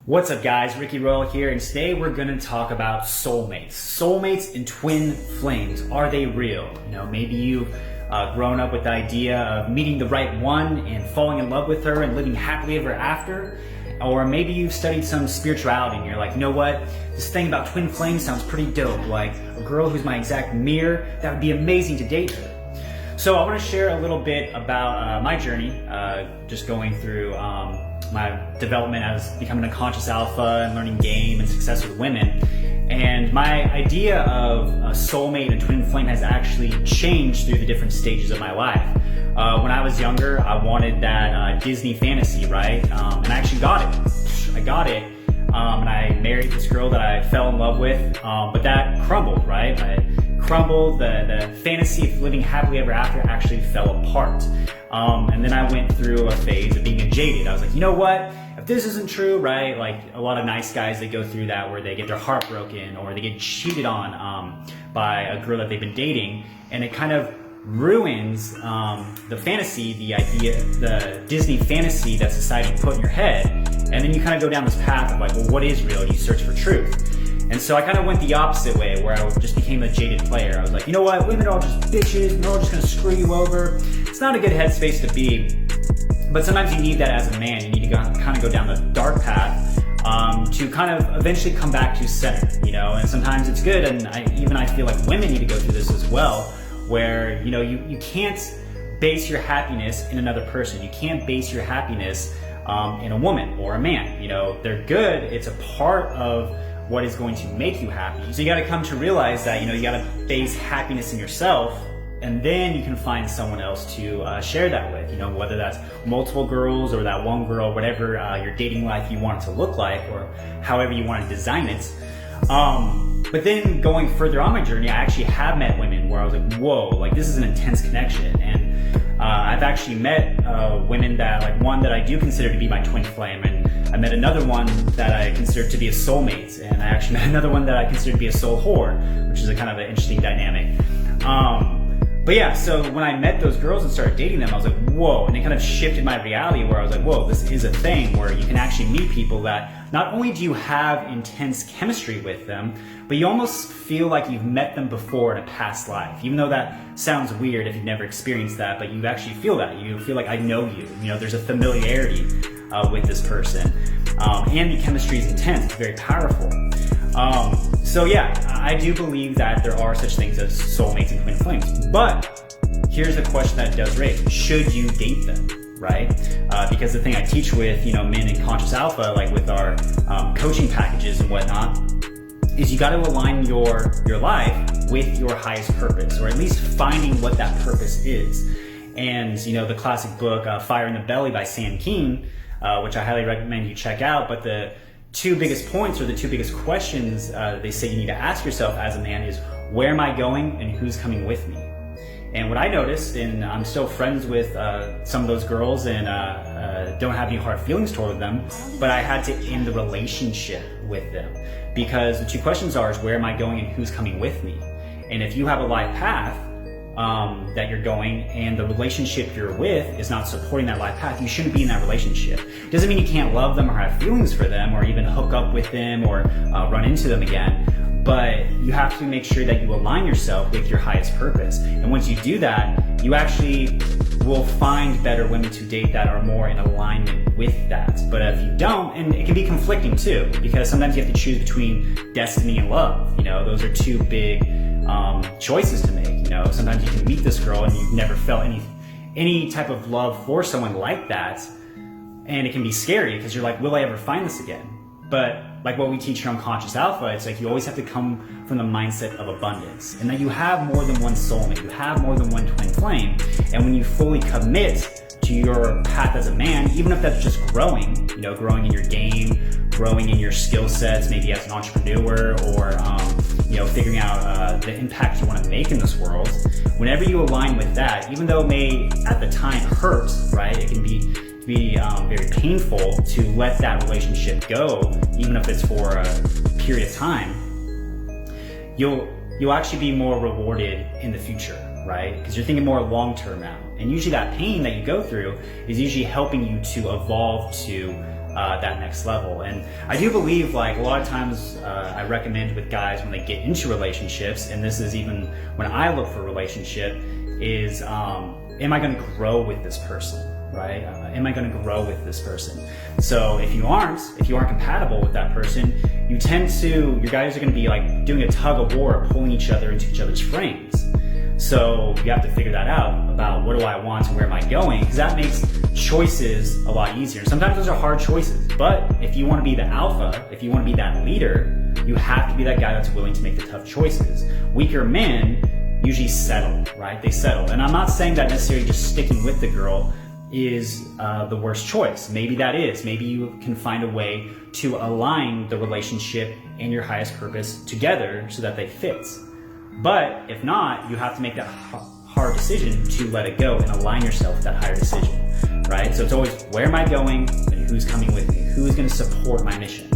What's up guys, Ricky Royal here, and today we're gonna talk about soulmates. Soulmates and twin flames, are they real? Maybe you've grown up with the idea of meeting the right one and falling in love with her and living happily ever after. Or maybe you've studied some spirituality and you're like, you know what, this thing about twin flames sounds pretty dope. Like a girl who's my exact mirror, that would be amazing to date her. So I wanna share a little bit about my journey, just going through my development as becoming a conscious alpha and learning game and success with women. And my idea of a soulmate and twin flame has actually changed through the different stages of my life. When I was younger, I wanted that Disney fantasy, right? And I actually got it. I got it. And I married this girl that I fell in love with, but that crumbled, right? The fantasy of living happily ever after actually fell apart. And then I went through a phase of being jaded. I was like, you know what? If this isn't true, right? Like a lot of nice guys, they go through that where they get their heart broken or they get cheated on by a girl that they've been dating, and it kind of ruins the fantasy, the idea, the Disney fantasy that society put in your head. And then you kind of go down this path of like, well, what is real? You search for truth. And so I kind of went the opposite way, where I just became a jaded player. I was like, you know what, women are all just bitches, and they're all just gonna screw you over. It's not a good headspace to be, but sometimes you need that as a man. You need to kind of go down the dark path to kind of eventually come back to center, and sometimes it's good, and I feel like women need to go through this as well, where, you can't base your happiness in another person. You can't base your happiness in a woman or a man. They're good, it's a part of what is going to make you happy. So you gotta come to realize that, you gotta base happiness in yourself, and then you can find someone else to share that with, whether that's multiple girls or that one girl, whatever your dating life you want it to look like, or however you want to design it. But then going further on my journey, I actually have met women where I was like, whoa, like this is an intense connection. And I've actually met women that, like one that I do consider to be my twin flame, and I met another one that I consider to be a soulmate, and I actually met another one that I consider to be a soul whore, which is a kind of an interesting dynamic. But yeah, so when I met those girls and started dating them, I was like, whoa, and it kind of shifted my reality, where I was like, whoa, this is a thing where you can actually meet people that not only do you have intense chemistry with them, but you almost feel like you've met them before in a past life. Even though that sounds weird if you've never experienced that, but you actually feel that. You feel like I know you. There's a familiarity with this person. And the chemistry is intense, it's very powerful. So yeah, I do believe that there are such things as soulmates and twin flames. But here's the question that it does raise: should you date them, right? Because the thing I teach with men in Conscious Alpha, like with our coaching packages and whatnot, is you got to align your life with your highest purpose, or at least finding what that purpose is. And the classic book Fire in the Belly by Sam King, which I highly recommend you check out. But the two biggest points, or the two biggest questions they say you need to ask yourself as a man, is where am I going and who's coming with me? And what I noticed, and I'm still friends with some of those girls and don't have any hard feelings toward them, but I had to end the relationship with them, because the two questions are, is where am I going and who's coming with me? And if you have a life path that you're going, and the relationship you're with is not supporting that life path, you shouldn't be in that relationship. Doesn't mean you can't love them or have feelings for them or even hook up with them or run into them again, but you have to make sure that you align yourself with your highest purpose. And once you do that, you actually will find better women to date that are more in alignment with that. But if you don't, and it can be conflicting too, because sometimes you have to choose between destiny and love. Those are two big choices to make. Sometimes you can meet this girl and you've never felt any type of love for someone like that, and it can be scary because you're like, will I ever find this again? But like what we teach here on Conscious Alpha, it's like you always have to come from the mindset of abundance, and that you have more than one soulmate, you have more than one twin flame. And when you fully commit to your path as a man, even if that's just growing, growing in your game, growing in your skill sets, maybe as an entrepreneur, or figuring out the impact you want to make in this world, whenever you align with that, even though it may at the time hurt, right? It can be very painful to let that relationship go, even if it's for a period of time. You'll actually be more rewarded in the future, right? Because you're thinking more long-term now. And usually that pain that you go through is usually helping you to evolve to that next level. And I do believe, like, a lot of times I recommend with guys when they get into relationships, and this is even when I look for a relationship, is am I going to grow with this person? Right? Am I going to grow with this person? So if you aren't compatible with that person, you guys are going to be like doing a tug of war, pulling each other into each other's frames. So you have to figure that out about what do I want and where am I going, because that makes choices a lot easier. Sometimes those are hard choices, but if you want to be the alpha, if you want to be that leader, you have to be that guy that's willing to make the tough choices. Weaker men usually settle, right? They settle. And I'm not saying that necessarily just sticking with the girl is the worst choice. Maybe that is. Maybe you can find a way to align the relationship and your highest purpose together so that they fit. But if not, you have to make that hard decision to let it go and align yourself with that higher decision, right? So it's always, where am I going and who's coming with me? Who is going to support my mission,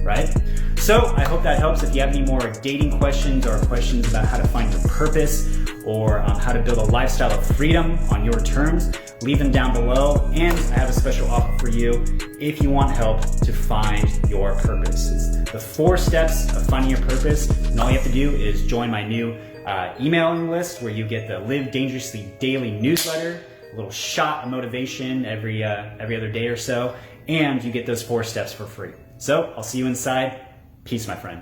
right? So I hope that helps. If you have any more dating questions or questions about how to find your purpose or how to build a lifestyle of freedom on your terms, leave them down below. And I have a special offer for you if you want help to find your purpose. It's the 4 steps of finding your purpose. And all you have to do is join my new emailing list, where you get the Live Dangerously daily newsletter, a little shot of motivation every other day or so, and you get those 4 steps for free. So I'll see you inside. Peace, my friend.